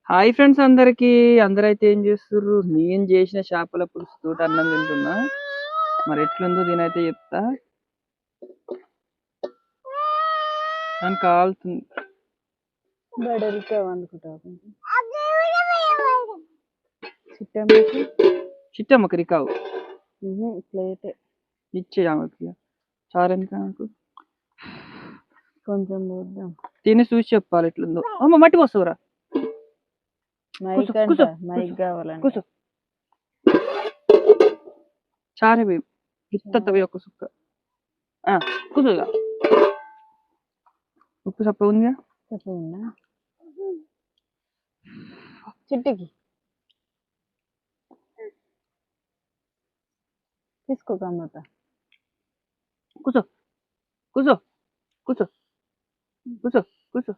Hi friends అందరికి. అందరైతే ఏం చేస్తుర్రు? నేను చేసిన చేపల పులుసు తోటి అన్నం తింటున్నా. మరి ఎట్లుందో దీనైతే చెప్తా. అని కాలుతుంది. చిట్టమ్మకి రికావు ప్లేట్ ఇచ్చే ఆమెకి చారెంత నాకు కొంచెం చూద్దాం. తిని చూసి చెప్పాలి ఎట్లుందో. అమ్మ మట్టి పోస్తావురా. మైక్ కావాలండి. కూర్చో. చారే పోయి ఇత్తవి ఒక సుక్క. కూర్చోగా. ఉప్పు సప్ప ఉందిగా. ఉందా చిట్టికి తీసుకోకమ్మత. కూర్చో కూర్చో కూర్చో కూర్చో కూర్చో.